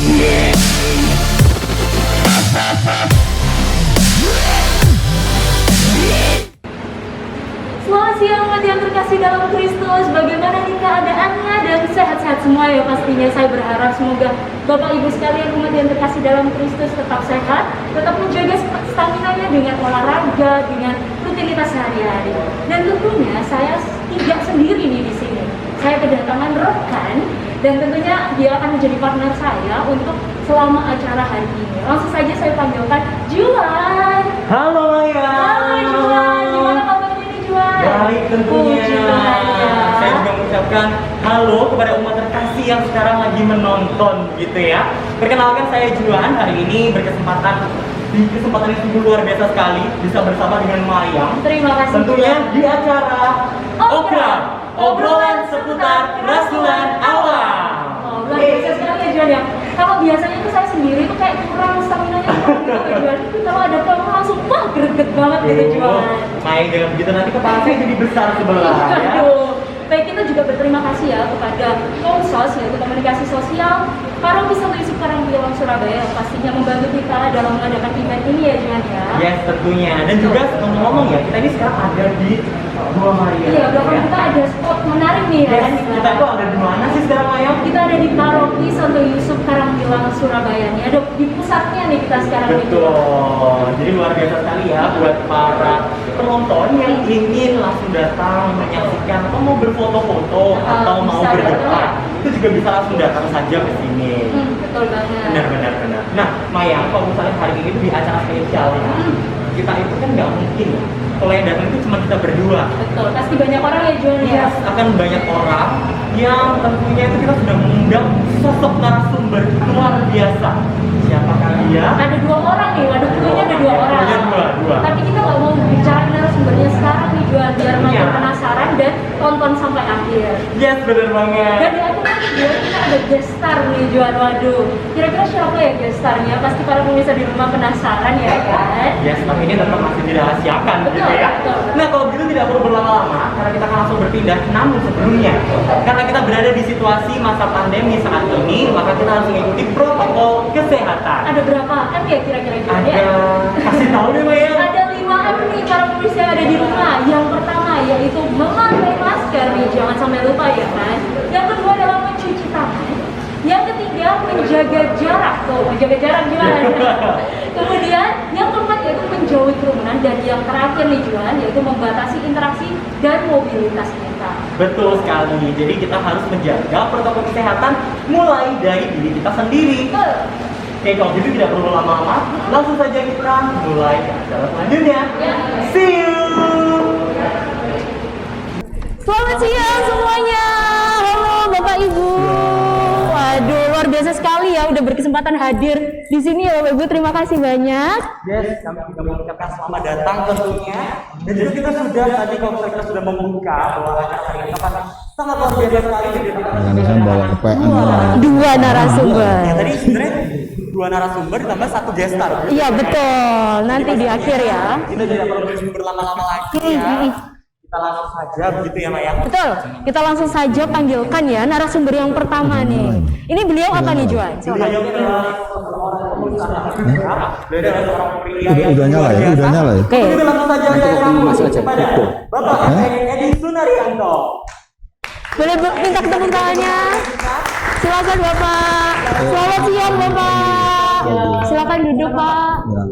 Selamat siang umat yang terkasih dalam Kristus. Bagaimana nih keadaannya dan sehat-sehat semua ya pastinya. Saya berharap semoga Bapak Ibu sekalian umat yang terkasih dalam Kristus tetap sehat, tetap menjaga stamina-nya dengan olahraga, dengan rutinitas sehari-hari. Dan tentunya saya tidak sendiri nih di sini. Saya kedatangan rekan dan tentunya dia akan menjadi partner saya untuk selama acara hari ini. Langsung saja saya panggilkan Juan. Halo Maya. Halo Juan, gimana kabarnya nih Juan? Baik tentunya. Puji Tuhan, ya. Saya juga mengucapkan halo kepada umat terkasih yang sekarang lagi menonton gitu ya. Perkenalkan saya Juan, hari ini berkesempatan di kesempatan yang sungguh luar biasa sekali bisa bersama dengan Mayang. Terima kasih. Tentunya Juan. di acara obrolan seputar Rasulan Awal. Oh, luar biasa sekali ya Juan ya. Kalau biasanya tuh saya sendiri tuh kayak kurang stamina-nya gitu Juan. Kalau ada kamu langsung wah greget banget gitu Juan. Main dengan begitu nanti kepala saya jadi besar sebelah ya. Aduh. Baik, kita juga berterima kasih ya kepada Komsos, yaitu Komunikasi Sosial Paroki Santo Yusuf Karangpilang Surabaya yang pastinya membantu kita dalam mengadakan event ini ya Juan ya. Yes tentunya, dan juga ngomong-ngomong ya, kita ini sekarang ada di Gua Maria. Iya, belakang kita ada spot menarik nih ya Yes, kan. kita itu ada di mana sih sekarang Maya? Kita ada di Paroki Santo Yusuf Karangpilang Surabaya nih. Ada di pusatnya nih kita sekarang ini. Betul, jadi luar biasa sekali ya buat para penonton yang ingin langsung datang menyaksikan atau mau berfoto-foto atau mau bisa berdebat, itu juga bisa langsung datang saja ke sini. Betul banget. Benar. Nah, Maya, kalau misalnya hari ini di acara spesial ya, kita itu kan nggak mungkin ya. Kalau yang datang itu cuma kita berdua. Betul, pasti banyak orang ya Juan ya. Yes, akan banyak orang yang tentunya itu kita sudah mengundang sosok narasumber luar biasa. Siapakah dia? Ada dua orang nih, waduh tentunya ada dua orang. Iya, dua. Tapi kita nggak mau bicara narasumbernya sekarang nih Juan, biar makin penasaran dan tonton sampai akhir. Yes, benar banget. Dan di akhir kedua kita ada guest star nih Juan, waduh. Kira-kira siapa ya guest starnya? Pasti para pemirsa di rumah penasaran ya kan? Yes, tapi ini tetap masih dirahasiakan Betul, gitu ya. betul. Nah, kalau begitu tidak perlu berlama-lama karena kita akan langsung berpindah. Namun sebelumnya, karena kita berada di situasi masa pandemi saat ini, maka kita harus mengikuti protokol kesehatan. Ada berapa M ya kira-kira Juan ya? Ada, kasih tahu deh Maya. Ada 5M nih para pemirsa yang ada di rumah. Yang pertama yaitu memakai masker nih, jangan sampai lupa ya kan. Yang kedua adalah mencuci tangan. Yang ketiga menjaga jarak, tuh menjaga jarak gimana? Kemudian yang keempat yaitu menjauhi kerumunan dan yang terakhir nih Juan yaitu membatasi interaksi dan mobilitas kita. Betul sekali. Jadi kita harus menjaga protokol kesehatan mulai dari diri kita sendiri. Betul. Oke, kalau gitu tidak perlu lama-lama, langsung saja kita mulai ke acara selanjutnya. See you. Selamat siang semuanya. Halo Bapak Ibu. Waduh, luar biasa sekali ya udah berkesempatan hadir di sini ya Bapak Ibu. Terima kasih banyak. Yes, kami juga mengucapkan selamat datang tentunya. Dan juga kita sudah membuka bahwa acara hari ini akan sangat luar biasa sekali. Jangan bawa ke PN. Dua narasumber. Ya tadi sebenarnya dua narasumber ditambah satu guest star. Iya betul. Nanti di akhir ya. Kita tidak perlu berlama-lama lagi ya. Kita langsung saja begitu ya Maya. Betul. Kita langsung saja panggilkan ya narasumber yang pertama nih. Ini beliau apa nih Juan? Beliau Udah nyala ya, udah nyala ya. Oke. Kita langsung saja kepada Bapak Edi Sunaryanto. Boleh minta tepuk tangannya? Silakan Bapak. Selamat siang Bapak. Silakan duduk Pak. Ya.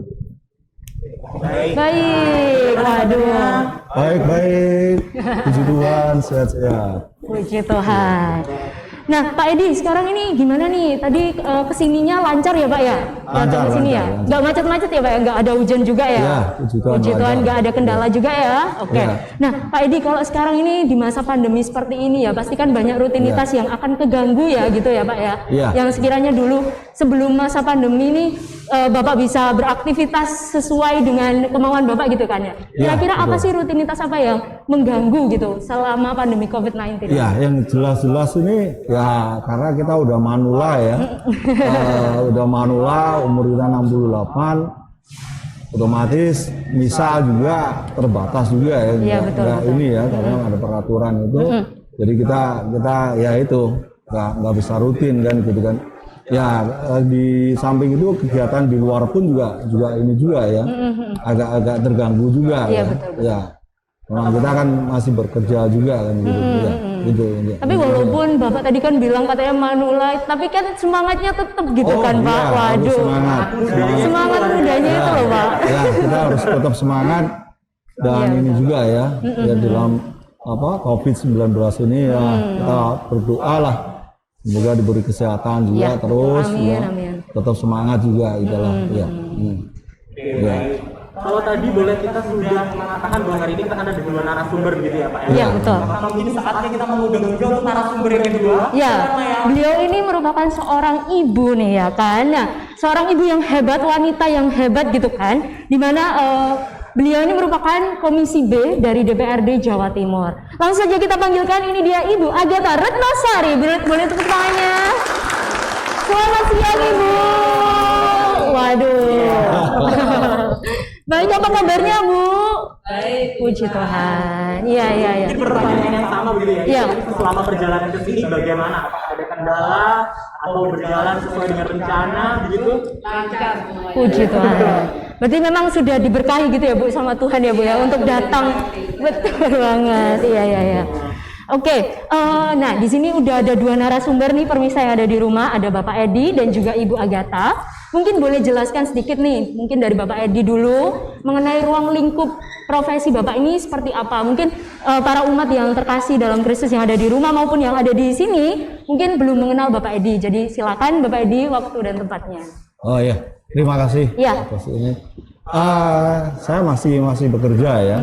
Baik. Waduh. Baik. Puji Tuhan, sehat-sehat. Puji Tuhan. Nah, Pak Edi, sekarang ini gimana nih? Tadi kesininya lancar ya, Pak ya? Datang ke sini ya? Lancar. Nggak macet-macet ya, Pak ya? Nggak ada hujan juga ya? Ya, puji Tuhan, Puji Tuhan, lancar. nggak ada kendala juga ya? Oke. Ya. Nah, Pak Edi, kalau sekarang ini di masa pandemi seperti ini ya, pasti kan banyak rutinitas yang akan keganggu ya, gitu ya, Pak ya? Ya. Yang sekiranya dulu sebelum masa pandemi ini Bapak bisa beraktivitas sesuai dengan kemauan Bapak gitu kan ya? Ya, Kira-kira apa betul. sih rutinitas apa yang mengganggu gitu selama pandemi COVID-19? Ya, yang jelas-jelas ini ya karena kita udah manula ya. Udah manula, umur kita 68, otomatis misa juga terbatas juga ya. Iya, betul, Nggak betul. ini ya, karena ada peraturan itu. Jadi kita ya itu nggak bisa rutin kan gitu kan. Ya, di samping itu kegiatan di luar pun juga ini juga ya, agak terganggu juga Iya, ya. betul. Ya, memang kita kan masih bekerja juga kan gitu, ya, gitu. Tapi walaupun Bapak tadi kan bilang katanya Manulife, tapi kan semangatnya tetap gitu kan iya, Pak. harus Waduh. Semangat mudanya itu loh Pak. Ya, kita harus tetap semangat dan Iya, ini juga ya, ya dalam COVID-19 ini ya kita berdoa lah. Semoga diberi kesehatan juga Ya, terus, amin, ya, amin. tetap semangat juga gitu lah, ya. Ya. Kalau tadi boleh kita sudah mengatakan bahwa hari ini kita akan ada dua narasumber gitu ya Pak ya? Iya, betul. Apakah mungkin saatnya kita mengundang juga untuk narasumber yang kedua? Ya, beliau ini merupakan seorang ibu nih ya kan. Nah, seorang ibu yang hebat, wanita yang hebat gitu kan. Dimana beliau ini merupakan Komisi B dari DPRD Jawa Timur. Langsung saja kita panggilkan, ini dia Ibu Agatha Retnosari. Boleh tepuk tangannya. Selamat siang Ibu. Waduh. Baik, apa kabarnya Bu? Baik. Puji Tuhan. Iya. Ini pertanyaan yang sama begitu ya? Iya. Selama perjalanan ke sini bagaimana? Apakah ada kendala atau berjalan sesuai dengan rencana begitu? Lancar semuanya. Puji Tuhan. Berarti memang sudah diberkahi gitu ya Bu sama Tuhan ya Bu ya untuk datang. Betul banget. Iya. Oke, nah di sini udah ada dua narasumber nih permisa yang ada di rumah, ada Bapak Edi dan juga Ibu Agatha. Mungkin boleh jelaskan sedikit nih, mungkin dari Bapak Edi dulu mengenai ruang lingkup profesi Bapak ini seperti apa? Mungkin para umat yang terkasih dalam Kristus yang ada di rumah maupun yang ada di sini mungkin belum mengenal Bapak Edi. Jadi silakan Bapak Edi waktu dan tempatnya. Oh iya, terima kasih. Iya. Atas ini. Saya masih bekerja ya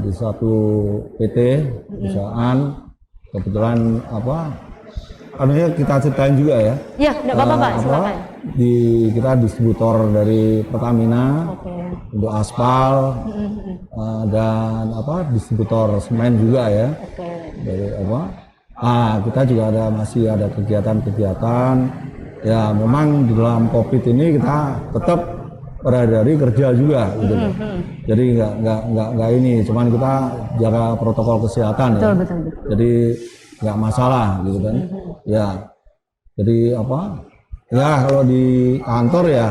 di satu PT perusahaan. Kebetulan kita ceritain juga ya. Iya, enggak apa-apa Pak, silakan. Kita distributor dari Pertamina untuk aspal dan distributor semen juga ya. Dari kita juga masih ada kegiatan-kegiatan. Ya memang di dalam COVID ini kita tetap berada dari kerja juga gitu loh. Jadi nggak ini, cuman kita jaga protokol kesehatan ya. Betul. Jadi nggak masalah gitu kan. Ya. Jadi ya kalau di kantor ya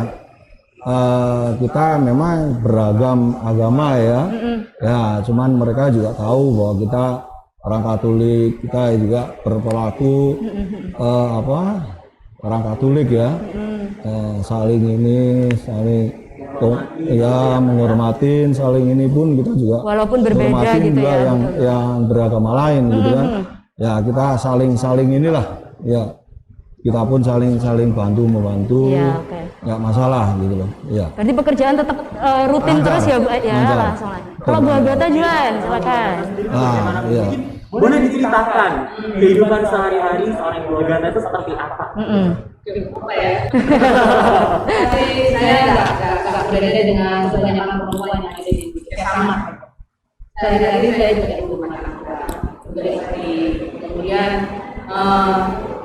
kita memang beragam agama ya. Ya, cuman mereka juga tahu bahwa kita orang Katolik, kita juga berperilaku orang Katolik ya. Saling menghormatin, saling ini pun kita juga walaupun berbeda menghormatin gitu juga ya. yang beragama lain gitu kan. Ya kita saling inilah ya, kita pun saling membantu Iya, oke. nggak masalah gitu loh ya. Berarti pekerjaan tetap rutin Lancar. terus ya Bu? Ya Lancar. langsung aja. Kalau Bu Agatha Juan, silakan. Iya. Boleh diceritakan kehidupan sehari-hari seorang Ibu Agatha itu seperti apa? Apa ya? Tapi saya nggak berbeda dengan kebanyakan perempuan yang ada di kamar. Sehari-hari saya juga ibu rumah tangga, juga istri. Kemudian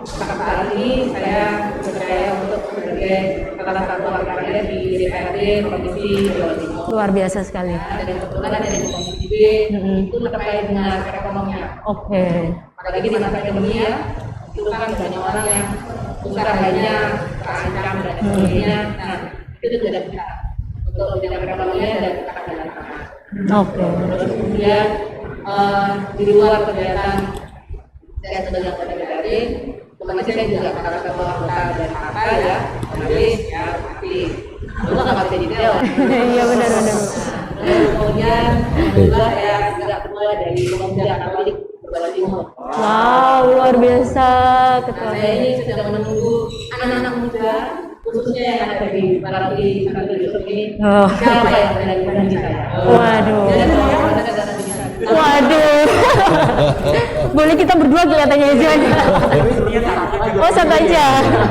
saat ini saya berjaya untuk sebagai salah satu warga di DPRD Provinsi Jawa Timur. Luar biasa sekali. Dan kebetulan ada di Komisi B itu terkait dengan perekonomian. Oke. Apalagi di masa pandemi ya, itu kan banyak orang yang usahanya terancam dan sebagainya. Nah, itu tidak bisa untuk bidang perekonomian dan ketahanan pangan. Oke. Terus kemudian di luar kegiatan saya sebagai anggota DPRD, kemarin saya juga salah satu anggota dari partai ya, jurnalis ya pasti. Itu nggak bisa detail. Iya benar. Kemudian juga saya juga ketua dari Pemuda Katolik Jawa Timur. Wow, luar biasa. Nah, saya ini sedang menunggu anak-anak muda, khususnya yang ada di Parati Santo Yusuf ini, Oh. siapa yang berani janji saya. Waduh. Jadi saya akan datang di sana. Waduh. Boleh kita berdua kelihatannya Juan. Oh, satu aja.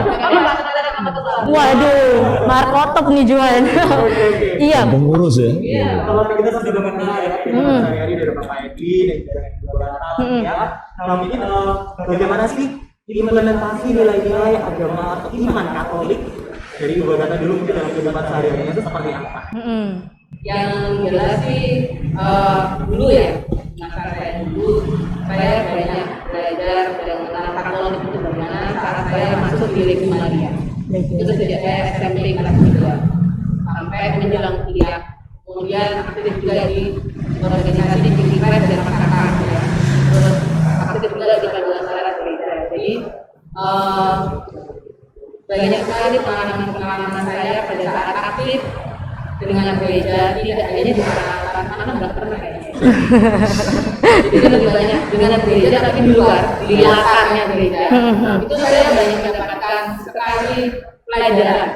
Kami bakal datang sama ketua. Waduh, markotop nih Juan. Iya. Pengurus ya. Kalau kita sudah mengenal ya kehidupan sehari-hari dari Bapak Edi dan juga Ibu Agatha ya. Nah mungkin bagaimana sih implementasi nilai-nilai agama atau iman Katolik dari Ibu Agatha dulu mungkin dalam kehidupan sehari-harinya itu seperti apa? Yang jelas sih dulu ya, masa saya dulu saya banyak belajar dengan Katolik itu bagaimana cara saya saya masuk di Legi Maria. Itu sejak saya SMP kelas 3 sampai menjelang kuliah. Kemudian aktif juga di organisasi di Kipres dan masyarakat ya. Terus aktif juga di Paduan Suara Gereja. Jadi banyak sekali pengalaman saya pada saat aktif dengan gereja, tidak hanya di masyarakat, karena nggak pernah kayaknya. Jadi lebih banyak dengan gereja, tapi di luar, di latarnya gereja. Itu saya banyak mendapatkan sekali pelajaran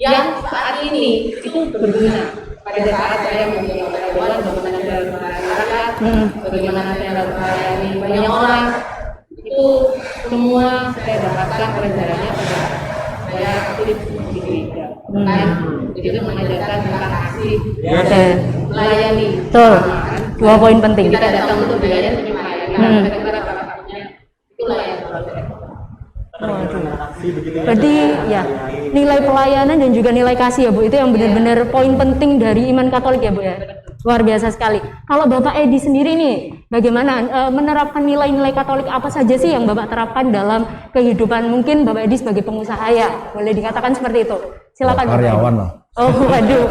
yang saat ini itu berguna pada saat saya menjadi karyawan, bagaimana saya bermasyarakat, bagaimana saya melayani banyak orang. Itu semua saya dapatkan pelajarannya pada saya aktif di gereja. Jadi itu mengajarkan tentang kasih dan melayani. Betul. Dua poin penting. Kita datang untuk melayani, tapi melayani. Kira-kira salah satunya itu melayani. Berarti ya nilai pelayanan dan juga nilai kasih ya Bu, itu yang benar-benar poin penting dari iman Katolik ya Bu ya. Luar biasa sekali. Kalau Bapak Edi sendiri nih, bagaimana menerapkan nilai-nilai Katolik apa saja sih yang Bapak terapkan dalam kehidupan? Mungkin Bapak Edi sebagai pengusaha ya, boleh dikatakan seperti itu. Silakan. Karyawan lah. Oh waduh.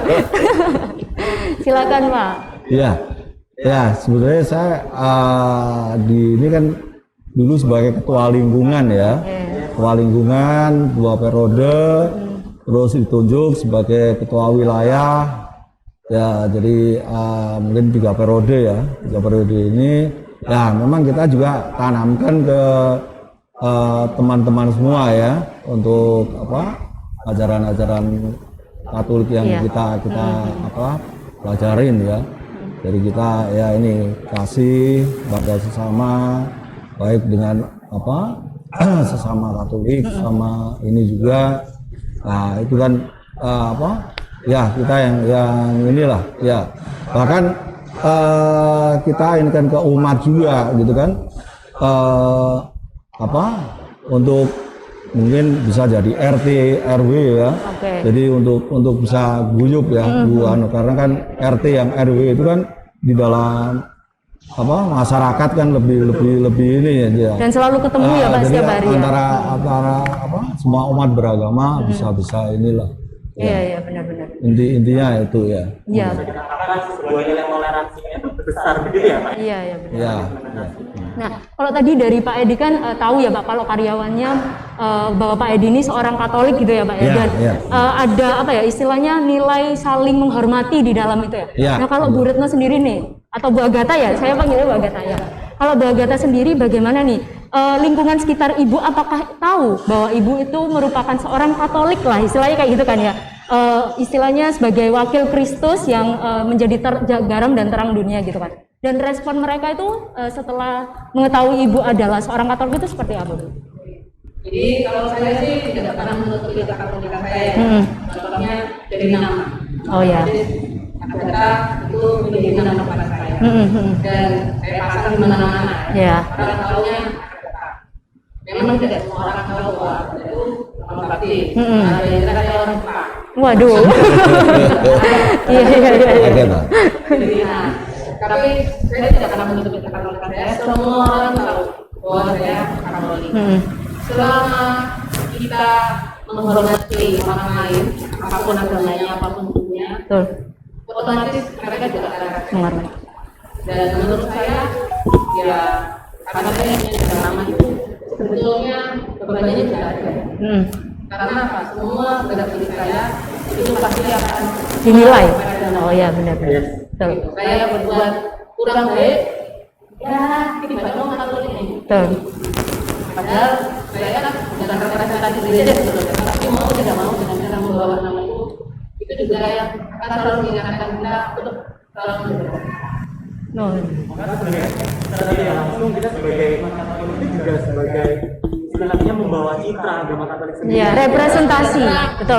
Silakan Pak. Iya, ya sebenarnya saya ini kan dulu sebagai ketua lingkungan ya, ketua lingkungan 2 periode, terus ditunjuk sebagai ketua wilayah. Ya, jadi mungkin 3 periode ya, 3 periode ini ya memang kita juga tanamkan ke teman-teman semua ya untuk ajaran-ajaran Katolik yang kita pelajarin ya. Jadi kita ya ini kasih pada sesama, baik dengan sesama Katolik, sama ini juga. Nah itu kan ya kita yang inilah ya, bahkan kita ini kan ke umat juga gitu kan, untuk mungkin bisa jadi RT RW ya. Jadi untuk bisa guyup ya, karena kan RT yang RW itu kan di dalam masyarakat kan lebih ini ya. Dan selalu ketemu ya Pak setiap hari ya. Antara semua umat beragama bisa inilah. Iya benar-benar. Intinya itu ya. Iya. Karena sebuah nilai toleransinya itu besar begitu ya Pak? Iya benar. Iya. Nah, kalau tadi dari Pak Edi kan tahu ya Pak, kalau karyawannya bahwa Pak Edi ini seorang Katolik gitu ya Pak ya. Dan ada istilahnya nilai saling menghormati di dalam itu ya. Ya. Nah, kalau Bu Retno sendiri nih, atau Bu Agatha ya, saya panggilnya Bu Agatha ya. Kalau Bu Agatha sendiri bagaimana nih? Lingkungan sekitar Ibu apakah tahu bahwa Ibu itu merupakan seorang Katolik lah, istilahnya kayak gitu kan ya? Istilahnya sebagai wakil Kristus yang menjadi garam dan terang dunia gitu kan. Dan respon mereka itu setelah mengetahui Ibu adalah seorang Katolik itu seperti apa Bu? Jadi kalau saya sih tidak pernah menutupi Katolikan saya. Contohnya dari nama. Oh ya. Agatha itu menjadi nama pada saya. Dan saya pasang di mana-mana. Ya. Orang tahunya memang tidak semua orang tahu bahwa itu nama bakti. Ada yang kira orang Jepang. Waduh. Iya. Jadi tapi saya tidak pernah menutupi Katolikan saya. Semua orang tahu bahwa saya Katolik. Selama kita menghormati orang lain, apapun agamanya, apapun sukunya, otomatis mereka juga akan menghormati. Dan menurut saya, ya karena saya punya agama itu sebetulnya bebannya juga ada. Karena apa? Semua gerak diri saya itu pasti akan dinilai. Oh ya benar-benar. Betul. Saya berbuat kurang baik, ya tidak mau Katolik ini. Betul. Padahal saya kan dengan kata-kata diri saja sebetulnya, tapi mau tidak mau dengan cara membawa nama itu juga yang akan selalu mengingatkan kita untuk selalu menjaga. Maka sebenarnya tadi langsung kita sebagai Katolik juga sebagai istilahnya membawa citra agama Katolik sendiri. Iya, representasi. Betul.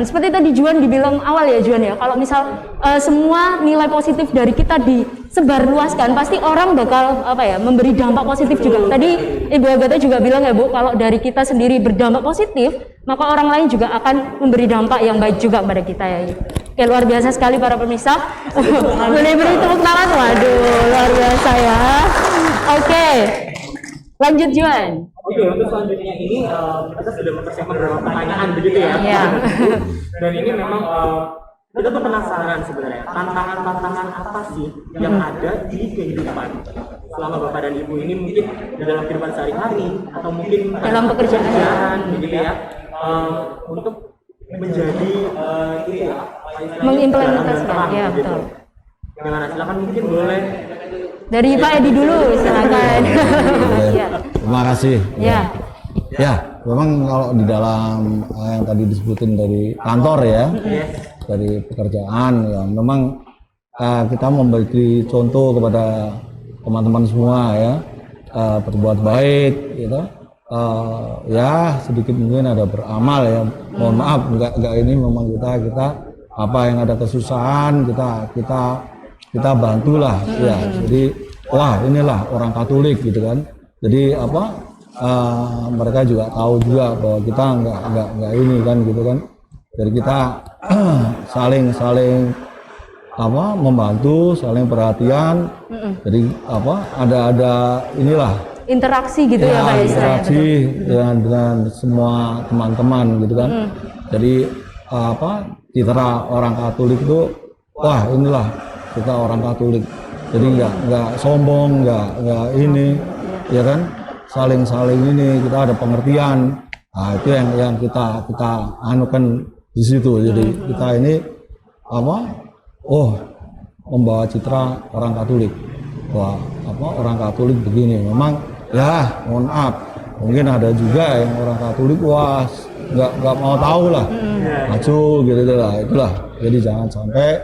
Seperti tadi Juan dibilang awal ya Juan ya, kalau misal semua nilai positif dari kita disebarluaskan, pasti orang bakal memberi dampak positif juga. Tadi Ibu Agatha juga bilang ya Bu, kalau dari kita sendiri berdampak positif, maka orang lain juga akan memberi dampak yang baik juga kepada kita ya. Oke, luar biasa sekali para pemirsa. Boleh beri tepuk tangan? Waduh, luar biasa ya. Oke, lanjut Juan. Oke, untuk selanjutnya ini kita sudah mempersiapkan beberapa pertanyaan begitu ya. Iya. Dan ini memang kita tuh penasaran sebenarnya tantangan-tantangan apa sih yang ada di kehidupan selama Bapak dan Ibu ini, mungkin di dalam kehidupan sehari-hari atau mungkin Dalam pekerjaan. begitu ya, untuk menjadi itu ya, Mengimplementasikan, terang, ya, begitu. betul. Gimana, silakan mungkin boleh. Dari Pak Edi dulu, silakan. Iya. Terima kasih. Ya. Ya, memang kalau di dalam yang tadi disebutin dari kantor ya, dari pekerjaan ya, memang kita memberi contoh kepada teman-teman semua ya, berbuat baik gitu. Ya sedikit mungkin ada beramal ya, mohon maaf enggak ini memang kita apa yang ada kesusahan kita bantulah ya. Jadi wah inilah orang Katolik gitu kan, jadi apa mereka juga tahu juga bahwa kita enggak ini kan gitu kan, jadi kita saling apa membantu, saling perhatian. Jadi apa ada inilah Interaksi gitu ya, Pak istilahnya. interaksi dengan semua teman-teman gitu kan. Jadi apa citra orang Katolik itu wah inilah kita orang Katolik. Jadi nggak sombong, nggak ini ya kan, saling ini kita ada pengertian. Nah itu yang kita anukan di situ. Jadi kita ini apa membawa citra orang Katolik. Wah apa orang Katolik begini. Memang ya mohon maaf mungkin ada juga yang orang Katolik wah nggak mau tahu lah, maju gitu lah, itulah. Jadi jangan sampai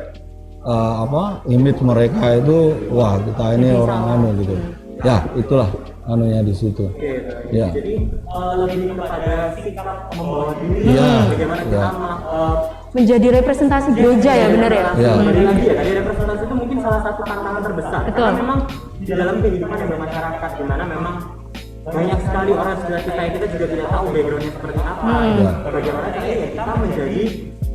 image mereka itu wah kita ini orang anu gitu ya, itulah anunya di situ. Ya. Jadi lebih kepada sikap membawa diri, Iya, bagaimana kita iya. Menjadi representasi gereja ya, benar ya? Ya. Kembali lagi ya, tadi representasi itu mungkin salah satu tantangan terbesar. Betul. Karena memang di dalam kehidupan yang bermasyarakat, di mana memang banyak sekali orang sekitar kita juga tidak tahu backgroundnya seperti apa. Bagaimana caranya kita menjadi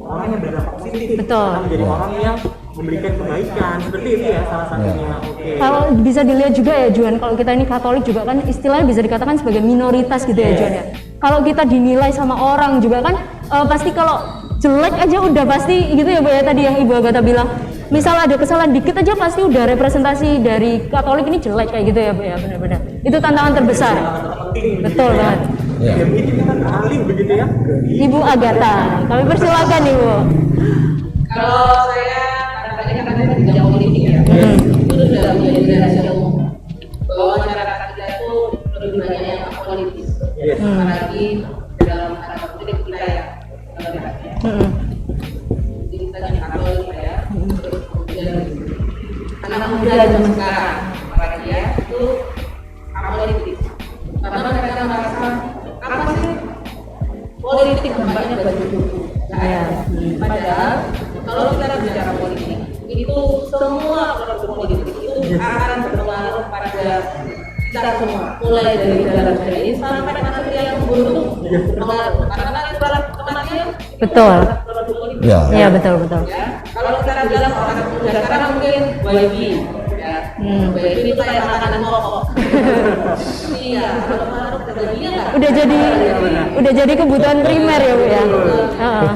orang yang berdampak positif. Betul. Kita menjadi orang yang memberikan kebaikan, seperti itu ya salah satunya. Oke. Kalau bisa dilihat juga ya Juan, kalau kita ini Katolik juga kan istilahnya bisa dikatakan sebagai minoritas gitu ya Juan ya. Kalau kita dinilai sama orang juga kan pasti kalau jelek aja udah pasti gitu ya Bu ya, tadi yang Ibu Agatha bilang. Misal ada kesalahan dikit aja pasti udah representasi dari Katolik ini jelek kayak gitu ya Bu ya, benar-benar. Itu tantangan terbesar. Betul banget. Ya. Ya mungkin kita beralih begitu ya. Ibu Agatha, kami persilakan Ibu. Kalau saya kadang-kadang kan di bidang politik ya, itu sudah menjadi rahasia umum bahwa masyarakat kita itu lebih banyak yang apolitis, apalagi dalam tanda politik kita ya, jadi kita jadi Katolik ya, terus kemudian anak muda zaman sekarang, apalagi ya itu apolitis, karena mereka merasa apa sih politik tempatnya bagi buku. Padahal kalau kita bicara politik itu semua produk politik itu akan berpengaruh pada kita semua, mulai dari dalam ini sampai masuk yang buruk berpengaruh karena itulah kematian. Betul. Produk politik. Ya. Iya betul. Ya, kalau kita bilang orang muda sekarang mungkin YB, ya, YB itu kayak makanan pokok. Iya, kalau pengaruh ke dia nggak? Udah jadi kebutuhan primer ya Bu ya. Heeh.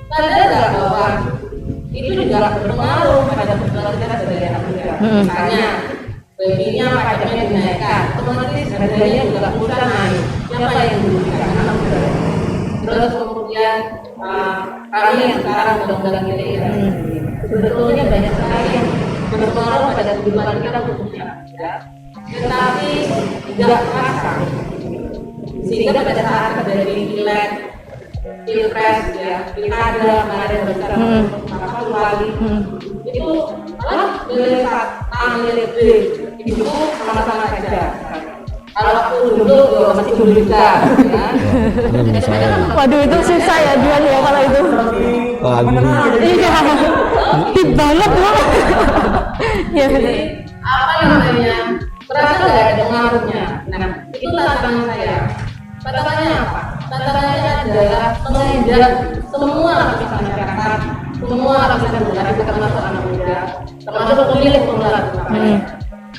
Sadar nggak bahwa itu juga berpengaruh pada kebutuhan kita sebagai anak muda. Misalnya, baginya pajaknya dinaikkan, otomatis harganya juga bisa naik. Siapa yang dirugikan? Anak muda. Terus kemudian kami yang sekarang undang-undang ITE sebetulnya banyak sekali yang berpengaruh pada kehidupan kita khususnya anak muda, tetapi tidak terasa. Sehingga pada saat terjadi pileg, pilpres, ya, pilkada kemarin besar apa wali itu milih A, milih B itu sama-sama saja. Kalau waktu dulu masih berita, ya. Waduh itu susah ya Juan ya kalau itu. Iya. Tip banget loh. Ya benar. Apa yang namanya terasa nggak ada pengaruhnya. Nah itu tantangan saya. Tantangannya apa? Tantangannya adalah mengajak semua lapisan masyarakat, semua lapisan masyarakat termasuk anak muda, termasuk pemilih pemula.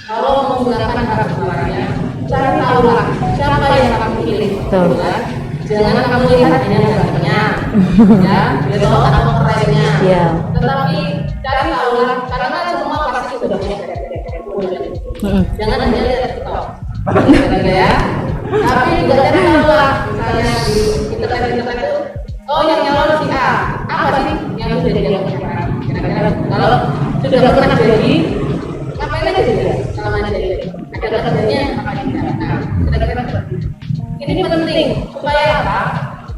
Kalau menggunakan hak suaranya, cari tahulah siapa yang kamu pilih. Betul. Kan? Jangan kamu lihat hanya gambarnya, ya, besok atau kerennya. Iya. Tetapi cari tahulah karena semua pasti sudah punya jangan hanya lihat TikTok, ya. Tapi juga cari tahulah misalnya di internet itu, oh yang nyalon si A, apa sih yang sudah dia lakukan? Kira-kira kalau sudah pernah jadi, ngapain aja dia? Kalau aja jadi, ada kerjanya apa tidak? Nah, kira-kira seperti itu. Ini penting supaya apa?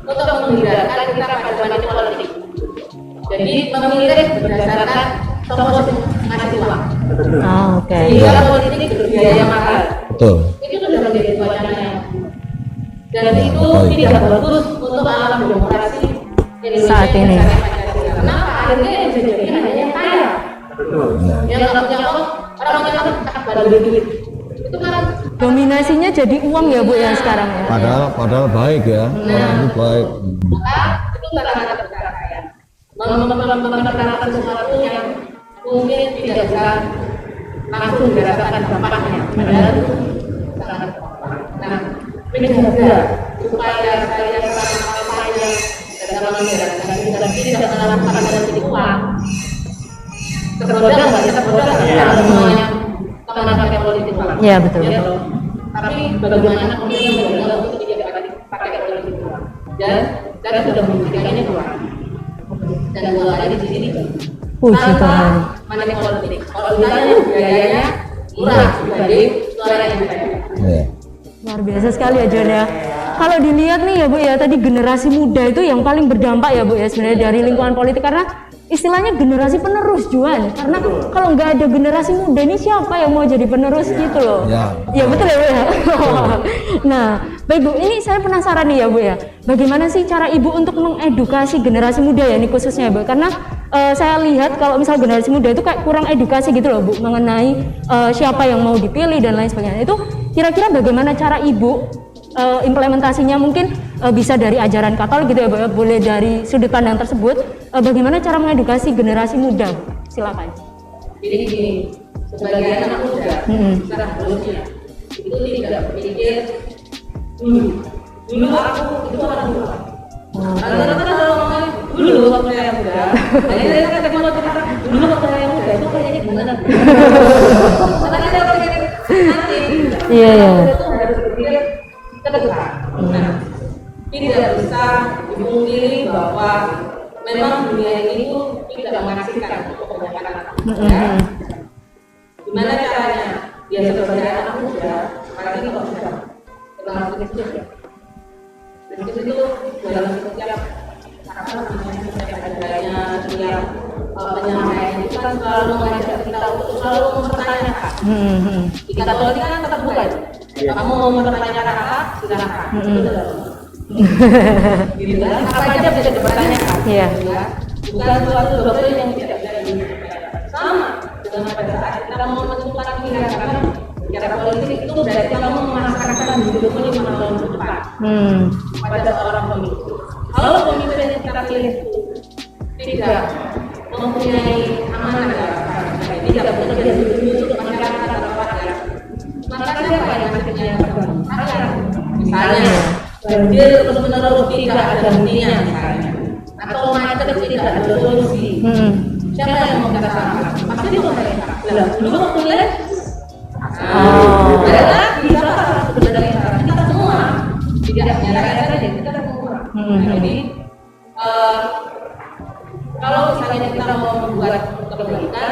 Untuk menghindarkan kita pada politik. Jadi memilih berdasarkan tokoh ngasih uang. Ah, oke. Sehingga politik berbiaya mahal. Betul. Itu sudah menjadi wacana yang dan itu tidak bagus untuk alam demokrasi Indonesia Saat ini. Kenapa? Akhirnya yang jadi hanya yang kaya. Ya. Yang nggak punya uang, orang yang bagi duit. Itu kan Dominasinya jadi uang ya Bu ya sekarang ya. Padahal baik ya. Orang itu baik. maka itu karena keberkayaan. Memperkenalkan sesuatu yang mungkin tidak bisa langsung dirasakan dampaknya. Padahal itu sangat. Nah, menjaga supaya saya dalam menjalankan dan tidak melakukan politik uang. Tergoda nggak? Kita tergoda nggak? Semuanya pakai politik uang. Iya betul. Ya, toh. Tapi bagaimana kemudian menjaga untuk tidak pakai politik uang? Dan sudah membuktikannya dua. Dan dua kali di sini. Puji Tuhan. Mana politik? Kalau misalnya biayanya murah dibanding suara yang banyak. Ya. Luar biasa sekali ya John ya. Kalau dilihat nih ya Bu ya, tadi generasi muda itu yang paling berdampak ya Bu ya sebenarnya dari lingkungan politik karena istilahnya generasi penerus Juan. Karena kalau nggak ada generasi muda ini siapa yang mau jadi penerus gitu loh. Ya. Betul ya Bu ya. Nah, baik Bu, ini saya penasaran nih ya Bu ya. Bagaimana sih cara Ibu untuk mengedukasi generasi muda ya ini khususnya Bu? Karena saya lihat kalau misal generasi muda itu kayak kurang edukasi gitu loh Bu mengenai siapa yang mau dipilih dan lain sebagainya. Itu kira-kira bagaimana cara Ibu implementasinya mungkin bisa dari ajaran Katolik gitu ya Bu, boleh dari sudut pandang tersebut. Bagaimana cara mengedukasi generasi muda? Silakan. Jadi gini, sebagai anak muda, secara harusnya itu tidak berpikir dulu aku itu orang tua. Rata-rata kan kalau ngomongin dulu waktu saya muda, saya kan ketemu orang dulu waktu saya muda itu kayaknya gimana? Karena saya berpikir nanti, Iya. itu harus berpikir ke depan. Nah, tidak bisa dipungkiri bahwa memang dunia ini itu tidak mengasihkan untuk kebanyakan anak muda. Gimana caranya? Ya sebagai anak muda, apalagi kalau sudah terlalu kecil ya. Kecil itu dalam setiap setiap adanya, setiap penyampaian itu kan selalu mengajak kita untuk selalu mempertanyakan. Di Katolik kan tetap buka. Kamu mau mempertanyakan apa? Silakan. Gitu kan? Apa aja bisa dipertanyakan. Iya. Bukan suatu doktrin yang tidak bisa dipertanyakan. Sama dengan pada saat kita mau menentukan pilihan secara politik itu berarti kamu memasarkan hidupmu 5 tahun ke depan pada seorang pemimpin. Kalau pemimpin yang kita pilih itu tidak mempunyai amanah, tidak bekerja untuk masyarakat atau rakyat, maka siapa yang akhirnya rakyat? Misalnya banjir terus menerus tidak ada hentinya misalnya, atau macet tidak ada solusi. Siapa yang mau kita salahkan? Pasti pemerintah. Lah, dulu waktu lihat bisa sebenarnya kita semua tidak hanya rakyat saja, kita semua. Jadi kalau misalnya kita mau membuat kebaikan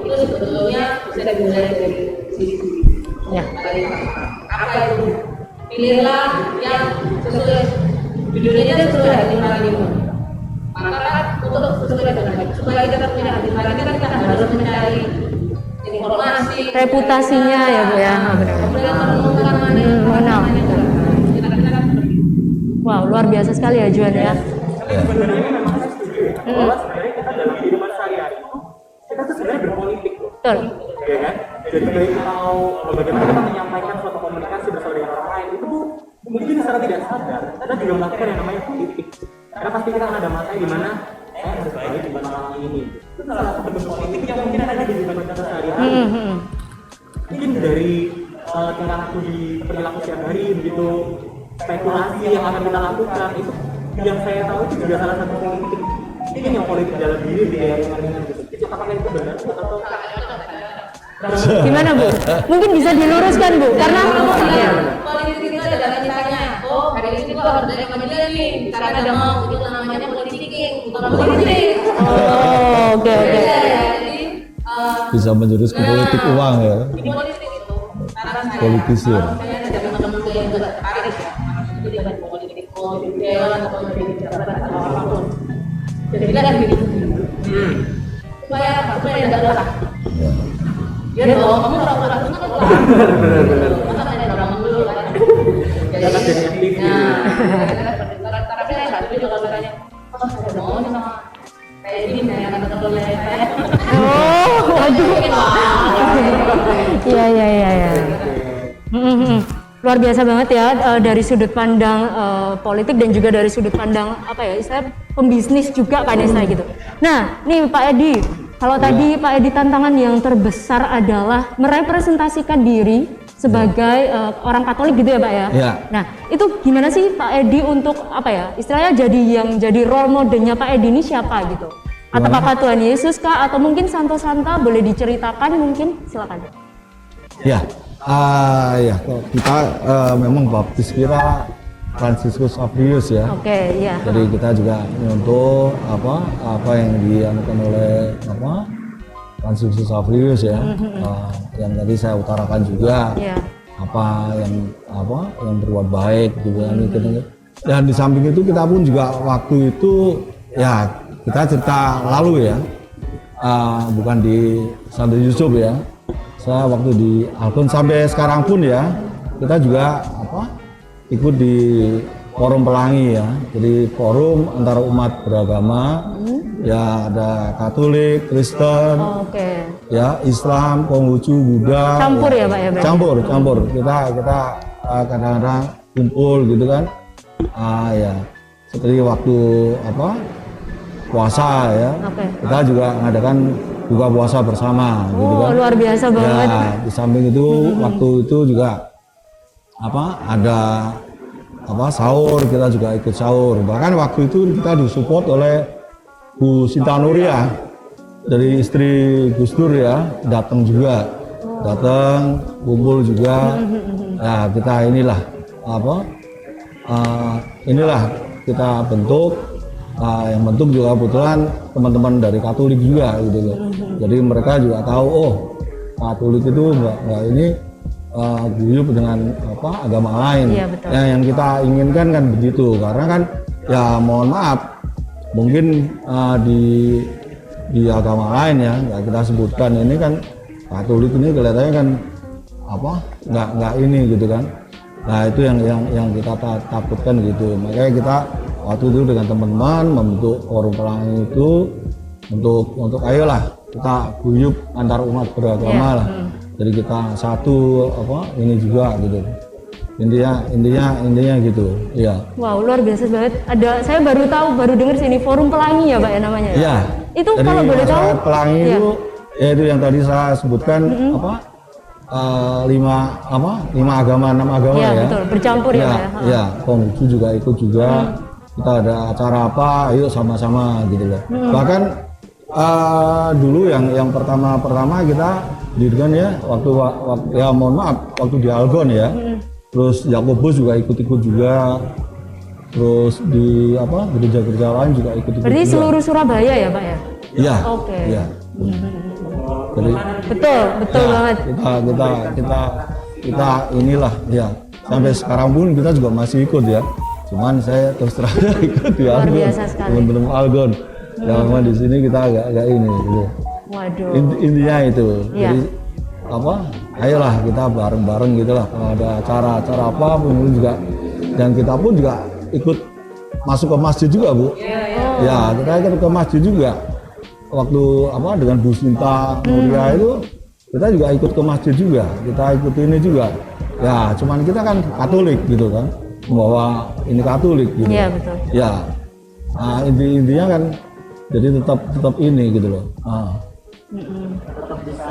itu sebetulnya bisa dimulai dari sisi apa itu? Pilihlah yang sesuai judulnya sesuai hati nuranimu. Maka untuk sesuai dengan hati, supaya kita punya hati nurani kita harus mencari informasi, Reputasinya ya Bu ya. Mengenal. Wow, luar biasa sekali ya Juan ya. Sebenarnya ini memang saya setuju ya, bahwa sebenarnya kita dalam kehidupan sehari-hari itu kita tuh sebenarnya berpolitik loh. Betul. Ya kan? Jadi baik kita mau bagaimana kita menyampaikan suatu komunikasi bersama dengan orang lain itu tuh mungkin secara tidak sadar kita juga melakukan yang namanya politik. Karena pasti kita akan ada masa di mana harus baik di malam ini. Itu salah satu bentuk politik yang mungkin ada di kehidupan kita sehari-hari. Mungkin dari tingkah laku di perilaku sehari-hari, begitu spekulasi yang akan kita lakukan itu yang saya tahu itu juga salah satu penting yang politik dalam diri di daerah ringan gitu. Itu apakah itu benar atau Gimana Bu? Mungkin bisa diluruskan Bu, karena politik itu adalah ditanya, oh hari ini kok harus dari pemilihan nih, karena ada mau itu namanya politik, bukan politik. oh, oke. Jadi Bisa menjurus ke politik uang ya. di politik itu saran saya, Politisir. kalau misalnya ada teman-teman saya yang nggak tertarik ya, itu jangan politik dewan atau politik jabatan atau apapun. Jadi kan gini, supaya apa? Supaya nggak lelah. Ya. Ya dong, kamu pura-pura itu kan lelah. Masa tanya orang dulu kan? jadi aktif gitu? Nah, tapi saya nggak setuju kalau misalnya, oh saya mau sama kayak gini, saya akan tetap boleh. Oh, waduh. Iya. Luar biasa banget ya, dari sudut pandang politik dan juga dari sudut pandang apa ya, istilah pembisnis juga kan istilah gitu. Nah, nih Pak Edi, kalau tadi Pak Edi tantangan yang terbesar adalah merepresentasikan diri sebagai orang Katolik gitu ya Pak ya. Iya. Nah, itu gimana sih Pak Edi untuk apa ya, istilahnya jadi role modelnya Pak Edi ini siapa gitu? Atau Bapak Tuhan Yesus kah? Atau mungkin Santo-Santa boleh diceritakan mungkin? Silakan. Ya, ya kalau kita memang baptis kita Fransiskus Saverius ya. Oke, iya. Jadi kita juga menyentuh apa yang dianukan oleh Fransiskus Saverius ya. Yang tadi saya utarakan juga. Iya. Apa yang berbuat baik juga gitu. Dan di samping itu kita pun juga waktu itu ya kita cerita lalu ya. Bukan di Santo Yusuf ya. Saya waktu di Algon sampai sekarang pun ya kita juga ikut di forum pelangi ya. Jadi forum antara umat beragama ya, ada Katolik, Kristen, Oke. ya Islam, Konghucu, Buddha. Campur ya Pak ya? Pak? Campur. Kita kadang-kadang kumpul gitu kan. Ya seperti waktu puasa ya. Oke. Kita juga mengadakan buka puasa bersama gitu kan. Luar biasa banget. Ya, di samping itu waktu itu juga ada sahur, kita juga ikut sahur. Bahkan waktu itu kita disupport oleh Bu Sinta Nuria dari istri Gus Dur ya, datang kumpul juga. Ya kita inilah kita bentuk. Yang bentuk juga kebetulan teman-teman dari Katolik juga gitu loh. Jadi mereka juga tahu Katolik itu nggak ini guyup dengan agama lain. Iya, betul. Yang kita inginkan kan begitu, karena kan ya mohon maaf mungkin di agama lain ya nggak kita sebutkan, ini kan Katolik ini kelihatannya kan nggak ini gitu kan. Nah itu yang kita takutkan gitu. Makanya kita waktu itu dengan teman-teman membentuk forum pelangi itu untuk ayolah kita guyup antar umat beragama lah. Jadi kita satu ini juga gitu. Intinya gitu. Iya. Wow, luar biasa banget. Saya baru dengar sini forum pelangi ya Pak ya namanya. Iya. Itu jadi kalau boleh tahu. Pelangi Iya. itu ya itu yang tadi saya sebutkan lima agama, 6 agama Iya, ya. betul, bercampur ya Pak ya. Iya, Konghucu juga ikut juga. Kita ada acara apa, ayo sama-sama gitu loh. Bahkan dulu yang pertama kita dirikan ya waktu ya mohon maaf waktu di Algon ya. Terus Yakobus juga ikut-ikut juga. Terus di gereja-gereja lain juga ikut-ikut. Berarti juga. seluruh Surabaya ya Pak ya? Iya. Oke. Iya. Jadi Betul banget. kita inilah ya sampai sekarang pun kita juga masih ikut ya. Cuman saya terus terang ikut di Luar Algon, biasa sekali. teman-teman Algon. Yang memang di sini kita agak ini gitu. Waduh. Intinya itu. Iya. Jadi ayolah kita bareng-bareng gitulah kalau ada acara apa pun juga, dan kita pun juga ikut masuk ke masjid juga Bu. Ya kita ikut ke masjid juga. Waktu dengan Bu Sinta Nuria itu kita juga ikut ke masjid juga, kita ikut ini juga. Ya cuman kita kan Katolik gitu kan, bahwa ini Katolik gitu. Iya betul. Ya, nah, intinya kan jadi tetap ini gitu loh. Tetap bisa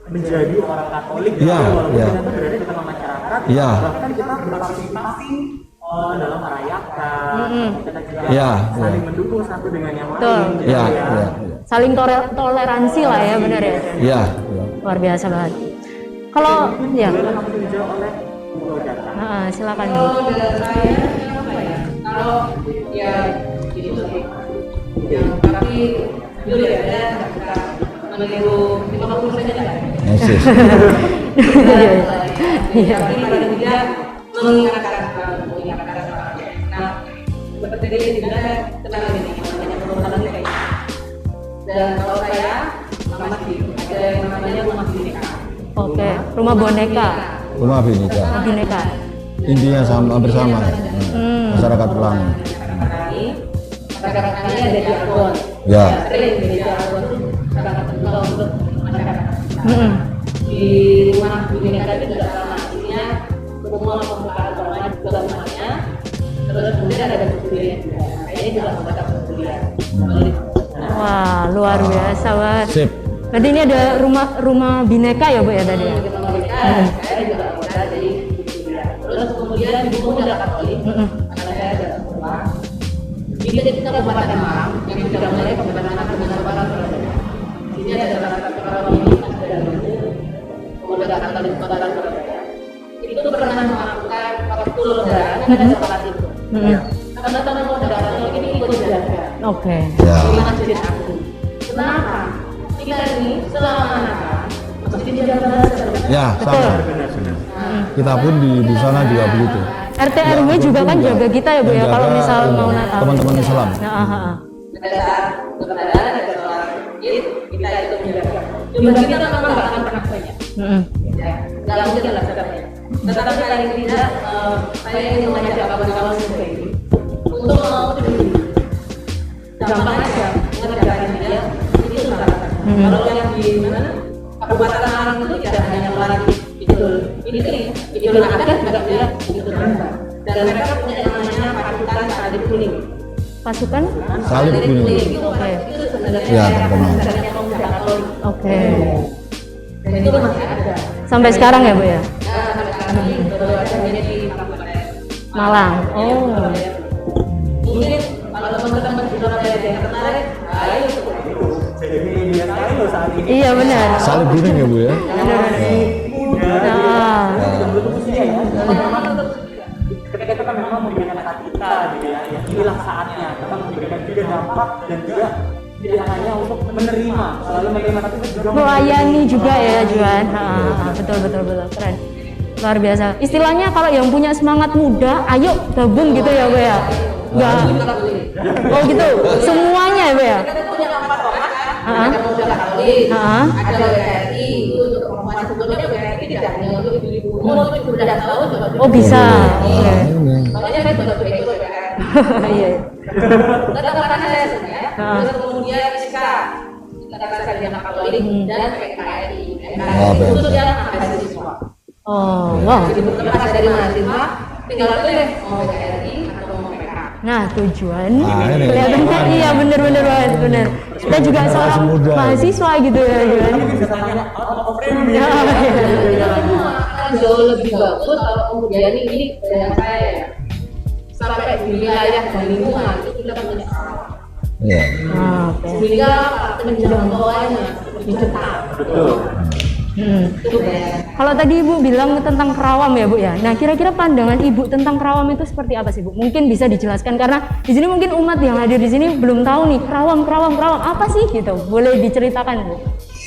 menjadi orang Katolik Iya, walaupun iya. kita berada di tengah masyarakat, Iya. bahkan kita berpartisipasi dalam merayakan, kita juga Iya, saling iya. mendukung satu dengan yang Betul. lain. gitu Iya, ya. iya. Saling toleransi lah ya, benar ya. Iya, Luar biasa banget. Kalau ya, Boleh langsung dijawab oleh Bu Agatha. silakan. Kalau dari saya apa ya? Kalau ya gitu sih. Yang tapi jujur ya saya nggak bisa meniru 50% aja. Yesus. Iya. Tapi paling tidak mengingatkan. Nah, seperti ini juga tenang ini namanya perbuatan kayak gitu. Dan kalau saya masih ada yang namanya rumah bineka. Oke, rumah boneka. Rumah Bineka. Rumah bineka. Intinya sama bersama. Masyarakat Pelangi. Ini masyarakat kami ada di Ambon. Ya. Sering di Ambon itu sangat terbuka untuk masyarakat. Mm-mm. Di rumah bineka itu juga sama. Isinya semua pembukaan agama juga semuanya. Terus kemudian ada kebudayaan juga. Kayaknya juga membaca kebudayaan. Wah, luar biasa banget. Sip. Berarti ini ada rumah bineka ya Bu ya tadi ya? Saya juga anggota dari kebudayaan. Terus kemudian ibu adalah Katolik. Karena saya adalah semua. Jadi kita Kabupaten Malang yang sudah mulai Kabupaten Malang dengan Barat Surabaya. Ini ada salah satu orang ini yang sudah dulu pemuda Katolik Kota Surabaya. Itu pernah melakukan waktu lebaran ada sholat itu. Teman-teman pemuda Katolik ini ikut jaga Oke. Ya. di Masjid Agung. Kenapa? Kita ini selama Natal masjid jaga Ya, sama. Kita pun di sana juga begitu. RT RW juga kan jaga kita ya Bu ya Menjaga kalau misal mau Natal. teman-teman Islam. Nah, pada saat lebaran ada sholat Id kita itu menjaga. Jumlah kita memang nggak akan pernah banyak. Ya, nggak mungkin lah sebenarnya. Tetapi paling tidak saya ingin mengajak kawan-kawan semua ini untuk mau peduli. Gampang aja mengerjakan dia itu susah. Kalau yang di mana Kabupaten Malang itu tidak hanya melatih Idul Adha juga dia Idul Adha. Dan mereka punya yang namanya pasukan salib kuning. pasukan. Salib kuning. Oke. Itu sebenarnya Ya, terkenal. sebenarnya pemuda Katolik. Oke. Dan itu masih ada. Sampai sekarang ya Bu ya? Ya, sampai sekarang ini baru ada hanya di Kabupaten Malang. Oh. Mungkin kalau teman-teman di Surabaya ada yang tertarik, ayo Jadi media sekali loh saat ini. Iya benar. Salib kuning ya Bu ya. Muda. Nah, Tidak menutup usia ya. Ketika kita memang memberikan kata kita gitu ya. Inilah saatnya kita memberikan juga dampak dan juga tidak hanya untuk menerima, selalu menerima tapi juga melayani juga ya Juan. Betul keren. Luar biasa. Istilahnya kalau yang punya semangat muda, ayo gabung gitu ya Bu ya. Enggak. Oh gitu. Semuanya ya Bu ya. kita punya 4 ormas, ada pemuda Katolik, ada WRI itu untuk perempuan. Sebetulnya WRI tidak hanya untuk ibu-ibu, untuk sudah tahu juga. Oh bisa. Oke. Makanya saya juga ikut WRI. Iya. Karena saya suka ya. Terus kemudian ISKA, Ikatan Sarjana Katolik dan PKRI. PKRI itu yang mahasiswa. Oh, wow. Jadi berlepas dari mahasiswa, tinggal pilih mau PKRI atau mau PK. Nah, tujuan Nah, ini. kelihatan kan? Iya, bener banget, bener. Kita juga seorang muda. mahasiswa gitu ya, Juan. bisa tanya out of frame Ya, Kita semua akan jauh lebih bagus kalau kemudian ini dengan saya ya. Sampai di wilayah dan lingkungan itu kita punya sawah. Ya. Oke. Sehingga penjangkauannya lebih dekat. betul. Itu ya. Kalau tadi Ibu bilang tentang kerawam ya Bu ya. Nah, kira-kira pandangan Ibu tentang kerawam itu seperti apa sih Bu? Mungkin bisa dijelaskan karena di sini mungkin umat yang hadir di sini belum tahu nih kerawam apa sih gitu. Boleh diceritakan Bu?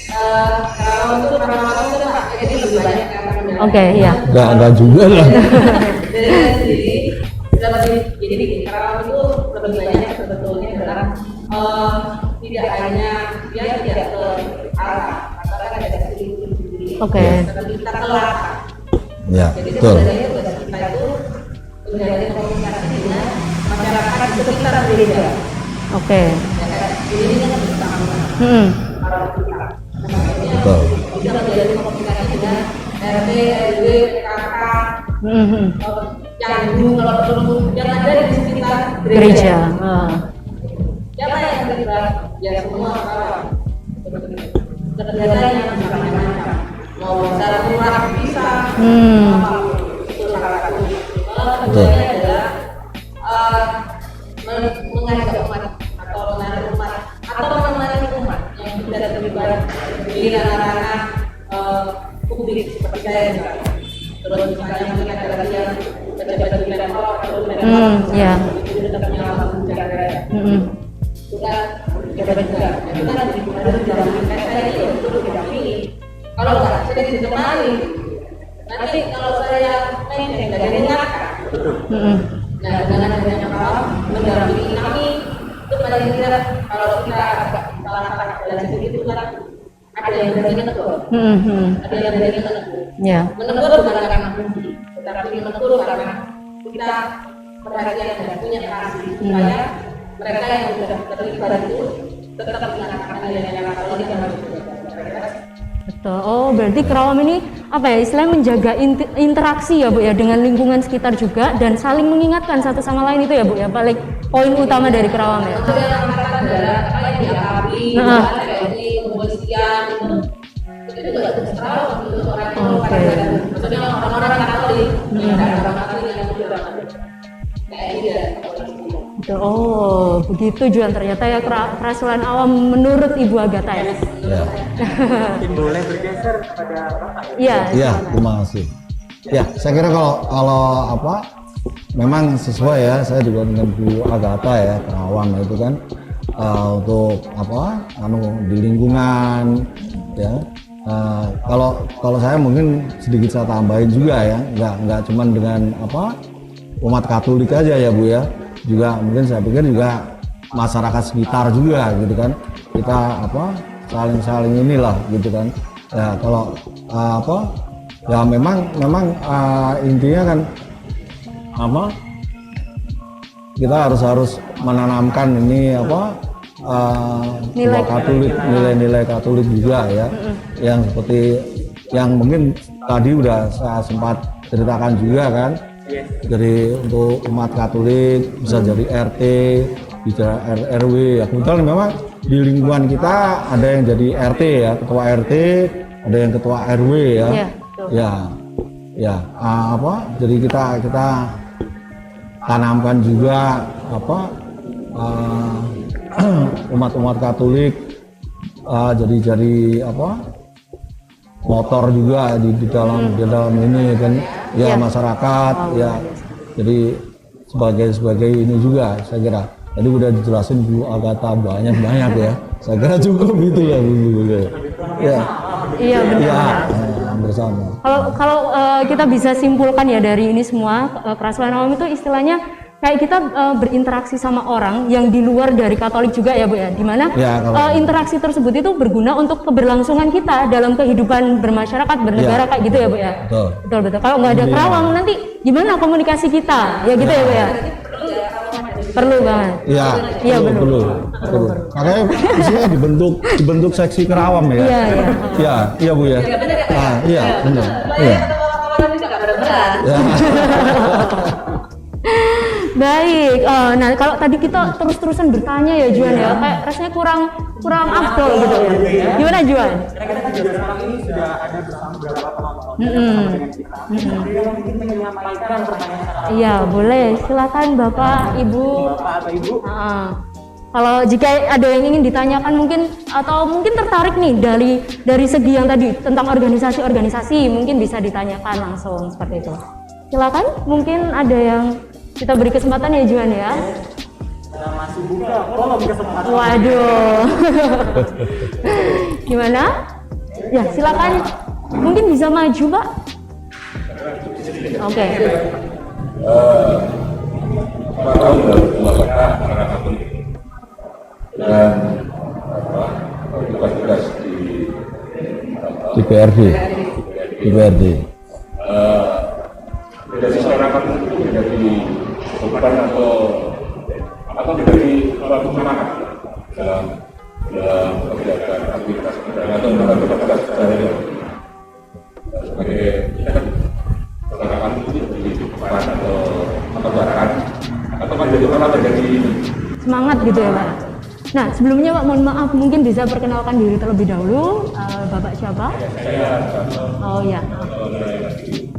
Kalau itu Pak, jadi lebih banyak karena Oke, iya. Enggak juga lah. jadi kita jadi karawang itu lebih banyak sebetulnya adalah tidak hanya dia tidak ke arah karena ada sendiri. Oke. Tapi kita ke arah. Ya, Jadi betul. sebenarnya tugas kita itu menjalin komunikasi dengan masyarakat di sekitar gereja. Oke. Ini kan bersama Hmm. para kita. Betul. Kita menjalin komunikasi dengan RT, RW, PKK, Candu, kalau perlu yang ada di sekitar Gereja. Siapa yang terlibat? Ya semua orang. Kegiatan yang macam-macam. mau secara murah bisa. Itu salah satu. Tujuannya adalah mengajak umat atau menarik umat atau menemani umat yang sudah terlibat di ranah publik seperti saya misalnya. Terus misalnya mungkin ada lagi yang pejabat di kantor atau itu tetap menyalakan menjaga sudah pejabat juga itu kan harus didampingi saya itu didampingi. Kalau nggak sudah ditemani nanti kalau saya main dari ingatkan. Nah dengan adanya kawan mendampingi kami itu paling tidak kalau kita agak salah dalam itu kan ada yang dari menegur, ada yang dari menegur. Menegur bukan karena benci, tetapi menegur karena kita perhatian dan punya kasih supaya mereka yang sudah terlibat itu tetap mengatakan adanya Katolik yang harus dijaga. Betul. Oh, berarti Kerawam ini apa ya, istilahnya menjaga interaksi ya Bu ya dengan lingkungan sekitar juga dan saling mengingatkan satu sama lain itu ya Bu ya, paling poin utama dari Kerawam ya. Untuk yang angkatan darat, apa yang diakabi, TNI, kepolisian, itu juga tugas Kerawam untuk orang yang maksudnya orang-orang Katolik, orang Katolik yang sudah kayak ini dan Betul. Oh, begitu Juan ternyata ya kerasulan awam menurut Ibu Agatha ya. Mungkin boleh bergeser kepada Bapak. Iya, terima kasih. Ya, saya kira kalau apa memang sesuai ya, saya juga dengan Bu Agatha ya, Kerawam itu kan untuk apa di lingkungan ya. Kalau saya mungkin sedikit saya tambahin juga ya, nggak cuman dengan apa umat Katolik aja ya Bu ya, juga mungkin saya pikir juga masyarakat sekitar juga gitu kan, kita apa saling inilah gitu kan ya. Kalau apa ya memang intinya kan apa kita harus menanamkan ini apa nilai-nilai Katolik juga ya, yang seperti yang mungkin tadi udah saya sempat ceritakan juga kan, dari untuk umat Katolik bisa jadi RT, bisa RW ya. Kebetulan memang di lingkungan kita ada yang jadi RT ya, ketua RT, ada yang ketua RW ya. Apa? Jadi kita tanamkan juga apa umat Katolik jadi apa motor juga di dalam ini kan ya, masyarakat ya. Jadi sebagai ini juga saya kira tadi udah dijelasin Bu Agatha banyak ya, saya kira cukup gitu ya Bu ya. Iya benar. Bersama. Kalau kita bisa simpulkan ya dari ini semua, kerasulan awam itu istilahnya kayak kita berinteraksi sama orang yang di luar dari Katolik juga ya Bu ya, dimana interaksi tersebut itu berguna untuk keberlangsungan kita dalam kehidupan bermasyarakat, bernegara kayak gitu ya Bu ya. Betul. Kalau nggak ada Kerawang nanti gimana komunikasi kita ya gitu ya Bu ya. Perlu banget. Iya perlu. Makanya isinya dibentuk seksi Kerawam ya. Iya Bu ya. Iya benar. Iya. Baik, nah kalau tadi kita terus-terusan bertanya ya Juan ya, kayak rasanya kurang afdol gitu ya. Gimana Juan? Kita juga sekarang ini sudah ada bersama beberapa penonton dengan kita. Dia mungkin ingin menyampaikan pertanyaan. Iya boleh, silakan Bapak, Ibu. Bapak atau Ibu. Kalau jika ada yang ingin ditanyakan mungkin atau mungkin tertarik nih dari segi yang tadi tentang organisasi mungkin bisa ditanyakan langsung seperti itu. Silakan, mungkin ada yang kita beri kesempatan ya Juan ya. Masih buka kolom kesempatan. Waduh. Gimana? Ya silakan. Mungkin bisa maju Pak. Oke. Dan tugas-tugas di PRD. Dari seorang Katolik itu menjadi beban atau menjadi suatu semangat dalam kegiatan aktivitas keagamaan atau aktivitas sehari-hari. Sebagai kita kan seorang Katolik itu menjadi beban atau bahkan atau menjadi malah menjadi semangat gitu ya Pak. Nah, sebelumnya Pak, mohon maaf, mungkin bisa perkenalkan diri terlebih dahulu. Bapak siapa? Oh ya.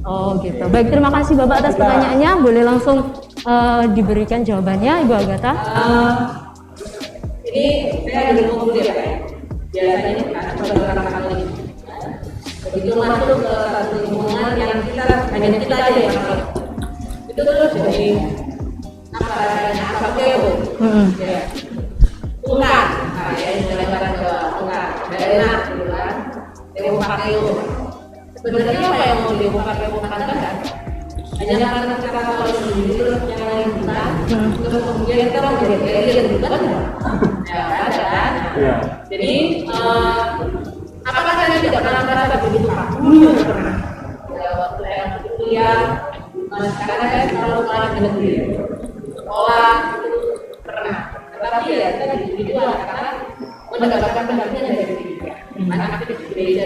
Oh gitu. Baik, terima kasih Bapak atas pertanyaannya. Boleh langsung diberikan jawabannya, Ibu Agatha. Ini saya dulu dulu ya Pak ya. Biasanya ini anak kali ini. Begitu masuk ke satu lingkungan yang hanya kita aja yang tahu. Itu terus jadi apa kebo. Ya. Ungkap, nah ya ini lebaran ke ungkap, enak gitu kan. Kebo pakai sebenarnya apa yang mau diungkapkan kan? Hanya karena kita kalau sendiri terus yang lain bukan, terus kemudian kita mau jadi alien bukan? Ya ada kan? Jadi apakah saya tidak pernah merasa begitu Pak? Pernah. Ya waktu saya masih kuliah, karena saya selalu sekolah di negeri, sekolah itu pernah. Tetapi ya saya begitu karena mendapatkan pendampingan dari gereja. Anak di gereja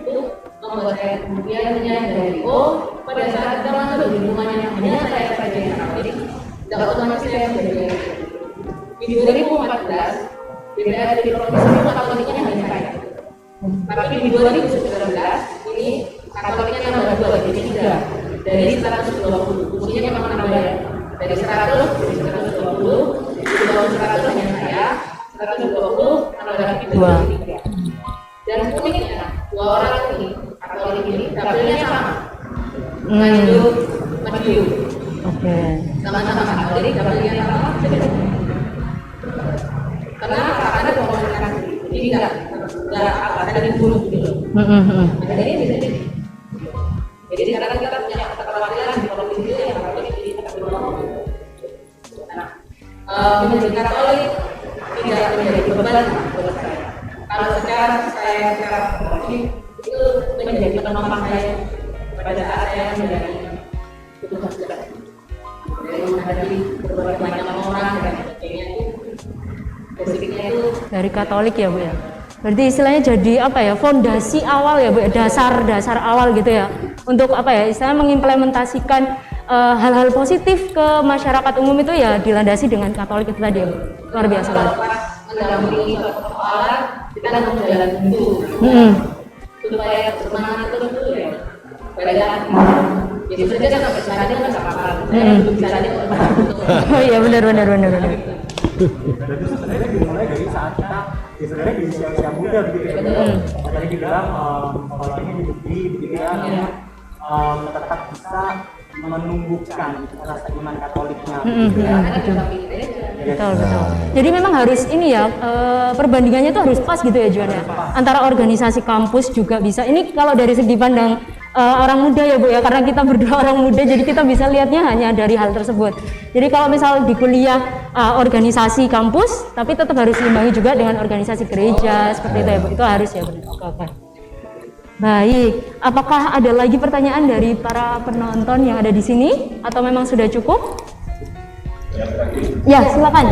itu membuat saya kemudian menyadari, oh pada saat kita masuk di lingkungan yang hanya saya saja yang Katolik, tidak otomatis saya menjadi di 2014 DPR di provinsi itu Katoliknya hanya saya. Tapi di 2019 ini Katoliknya nambah 2 jadi 3 dari 120, khususnya memang nambah ya dari 100 jadi 120, di bawah 100 hanya saya, 120 nambah lagi 3. Dan uniknya 2 orang ini Katolik ini dapilnya sama, Madiun. Oke. Sama-sama Katolik, dapilnya sama. Kenapa? Karena komunikasi. Jadi enggak apa ada dibunuh gitu. Jadi ini bisa jadi. Jadi sekarang kita punya keterwakilan di provinsi yang Katolik jadi kita berdoa. Menjadi Katolik tidak menjadi beban buat saya. Kalau secara pribadi itu menjadi penopang saya pada saat saya menjadi tugas. Dari menghadapi berbagai macam orang dan sebagainya itu basicnya itu dari Katolik ya Bu ya. Berarti istilahnya jadi apa ya, fondasi awal ya Bu ya, dasar awal gitu ya, untuk apa ya, istilahnya mengimplementasikan hal-hal positif ke masyarakat umum itu ya dilandasi dengan Katolik itu tadi ya Bu. Luar biasa banget. Mendampingi persoalan kita harus jalan dulu supaya semangat terus dulu ya. Banyak jadi saja sampai sekarang kan nggak apa-apa. Saya belum bisa lihat. Oh iya benar. Dan itu sebenarnya dimulai dari saat kita sebenarnya di usia muda begitu ya. Tadi dibilang kalau ini di begitu ya, tetap bisa menumbuhkan rasa iman Katoliknya gitu ya. Betul. Jadi memang harus ini ya, perbandingannya itu harus pas gitu ya Juan ya. Antara organisasi kampus juga bisa. Ini kalau dari segi pandang orang muda ya Bu ya, karena kita berdua orang muda jadi kita bisa lihatnya hanya dari hal tersebut. Jadi kalau misal di kuliah organisasi kampus, tapi tetap harus diimbangi juga dengan organisasi gereja seperti itu ya Bu. Itu harus ya Bu. Oke. Baik, apakah ada lagi pertanyaan dari para penonton yang ada di sini atau memang sudah cukup? Ya, silakan.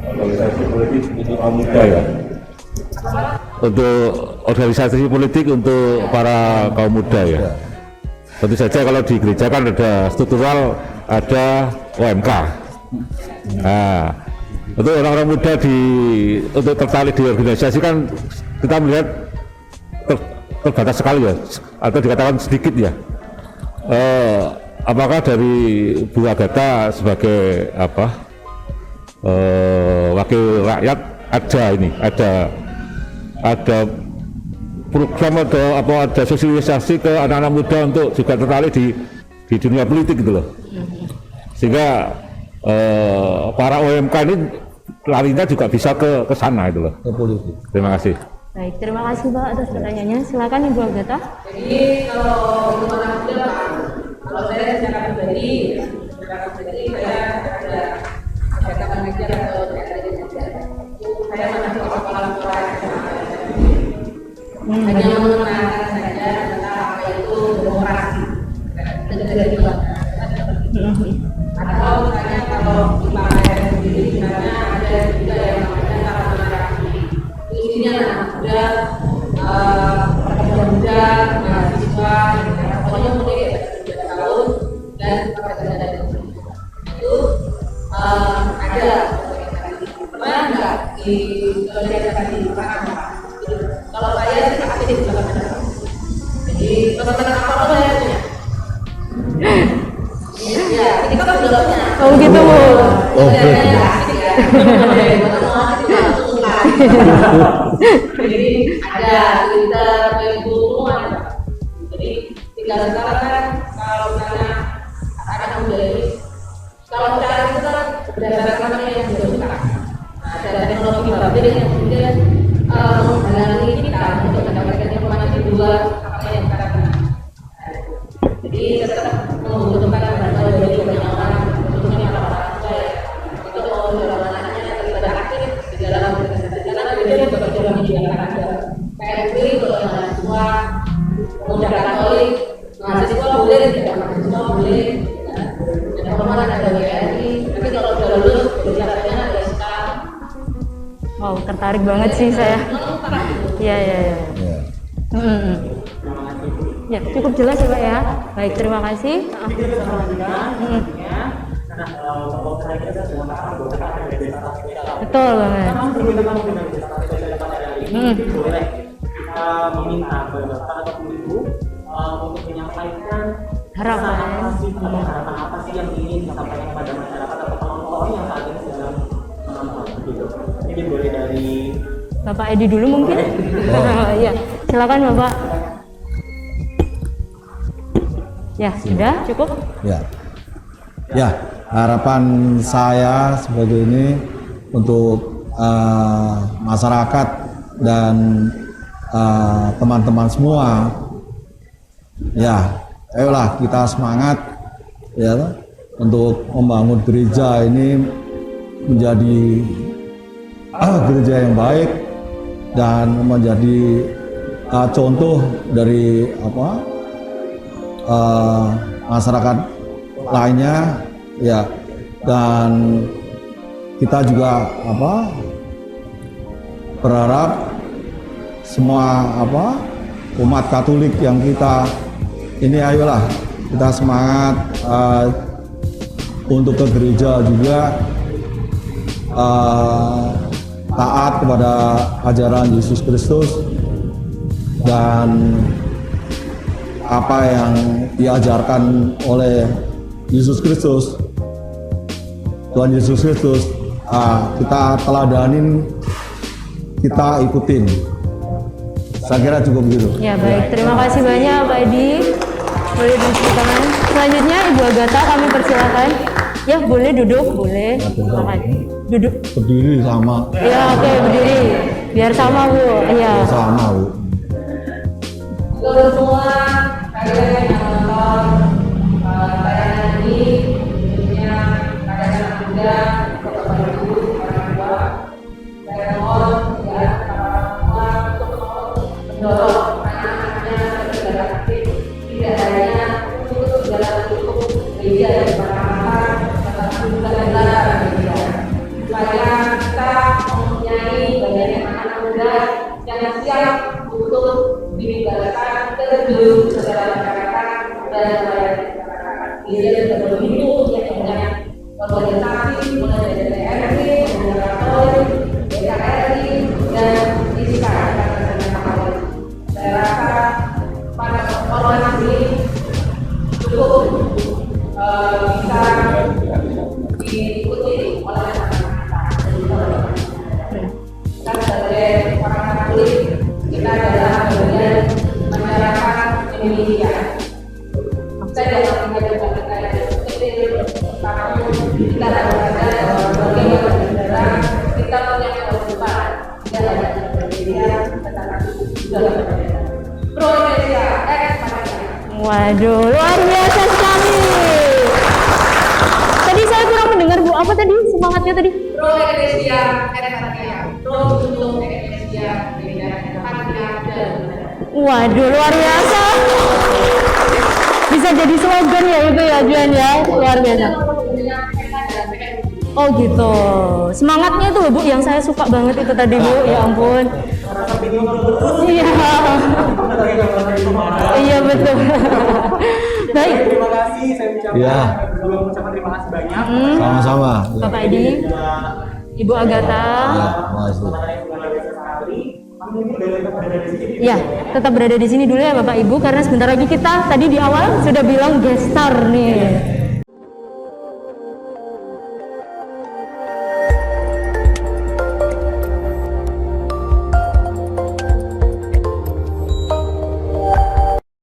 Organisasi politik untuk kaum muda ya. Untuk organisasi politik untuk para kaum muda ya. Tentu saja kalau di gereja kan ada struktural, ada OMK. Nah, untuk orang-orang muda untuk tertarik di organisasi kan kita melihat terbatas sekali ya, atau dikatakan sedikit ya. Apakah dari Bu Agatha sebagai wakil rakyat ada program atau ada sosialisasi ke anak-anak muda untuk juga tertarik di dunia politik gitu loh, sehingga para OMK ini larinya juga bisa ke sana itu loh. Ke politik. Terima kasih. Baik, terima kasih Pak atas pertanyaannya. Silakan Ibu Agatha. Jadi kalau untuk anak muda Pak, kalau saya secara pribadi saya ada pengajar atau saya masuk ke sekolah hanya mengenalkan saja tentang apa itu demokrasi negara juga. Atau misalnya kalau di Pak sendiri sebenarnya ada juga yang namanya demokrasi. Isinya anak muda, pekerja muda, mahasiswa, pokoknya mulai 3 tahun dan pekerja dari itu di organisasi Pak. Kalau saya sih aktif di belakang. Jadi pesan apa saya punya. Iya, kita kan sudah punya. Oh gitu Bu. Oh, Jadi ada Twitter, Facebook, ada. Jadi tinggal sekarang kan kalau misalnya anak muda ini kalau cari itu kan berdasarkan apa yang sudah suka. Nah, ada teknologi baru yang kemudian menghalangi kita untuk mendapatkan informasi di luar apa yang kita kenal. Jadi tetap membutuhkan bantuan dari banyak orang, khususnya para orang tua ya, untuk mendorong anaknya terlibat aktif di dalam organisasi. Karena biasanya bekerja di dalam ada PMP untuk mahasiswa, pemuda Katolik, mahasiswa boleh, tidak mahasiswa boleh, dan formal ada WRI. Tapi kalau sudah lulus, berjalannya ada sekarang. Wow, tertarik banget sih saya. Iya, iya, iya. Ya. Ya, cukup jelas ya Pak ya. Baik, terima kasih. Betul banget. Boleh kita meminta kepada Bapak ataupun Ibu untuk menyampaikan Harapan. harapan apa sih yang ingin disampaikan kepada masyarakat atau kawan-kawan yang saat ini sedang menonton gitu. Mungkin boleh dari Bapak Edi dulu mungkin. Iya, silakan Bapak. Ya, sudah cukup. Ya. Ya, harapan saya sebagai ini untuk masyarakat dan teman-teman semua. Ya, ayolah kita semangat ya untuk membangun gereja ini menjadi gereja yang baik dan menjadi contoh dari masyarakat lainnya ya, dan kita juga berharap semua umat Katolik yang kita ini, ayolah kita semangat untuk ke gereja juga, taat kepada ajaran Yesus Kristus dan apa yang diajarkan oleh Yesus Kristus, Tuhan Yesus Kristus, kita teladanin, kita ikutin. Saya kira cukup gitu. Ya baik, terima kasih banyak Pak Edi. Boleh duduk tangan. Selanjutnya Ibu Agatha kami persilakan. Ya boleh duduk, boleh. Silakan. Duduk. Berdiri sama. Ya oke, berdiri. Biar sama Bu. Iya. Sama Bu. Untuk semua kalian yang menonton tayangan ini, khususnya anak-anak muda, bapak ibu, orang tua, saya mohon ya para orang tua untuk mendorong anak-anaknya secara aktif, tidak hanya untuk dalam bentuk media dan perangkat, tetapi juga dalam media, supaya kita mempunyai banyak anak muda yang siap untuk dilibatkan terjun secara masyarakat dan melayani masyarakat. Dia sudah begitu banyak organisasi, mulai dari DPRD, Pemuda Katolik, DKRI, dan ISIKA dan Katolik. Saya rasa pada orang ini cukup bisa diikuti oleh masyarakat. Kita sebagai orang Katolik, kita adalah bagian masyarakat Indonesia. Saya dalam menghadapi kita kita berada sebagai negara, kita punya kewajiban tidak hanya berbeda, tetapi juga berbeda. Pro Indonesia, Malaysia. Waduh, luar biasa sekali. Tadi saya kurang mendengar Bu, apa tadi semangatnya tadi? Pro Indonesia, Malaysia. Pro untuk Indonesia, beda, Malaysia dan Waduh, luar biasa. Bisa jadi slogan ya itu ya Juan ya, luar biasa. Oh gitu, semangatnya itu loh Bu, yang saya suka banget itu tadi Bu, ya ampun. Iya. Iya betul. Baik. terima kasih saya ucapkan Ya. belum mengucapkan terima kasih banyak. Sama-sama. Ya. Bapak Edi. Ibu Agatha. Ya, makasih. Ya, tetap berada di sini dulu ya Bapak Ibu karena sebentar lagi kita tadi di awal sudah bilang gestar nih.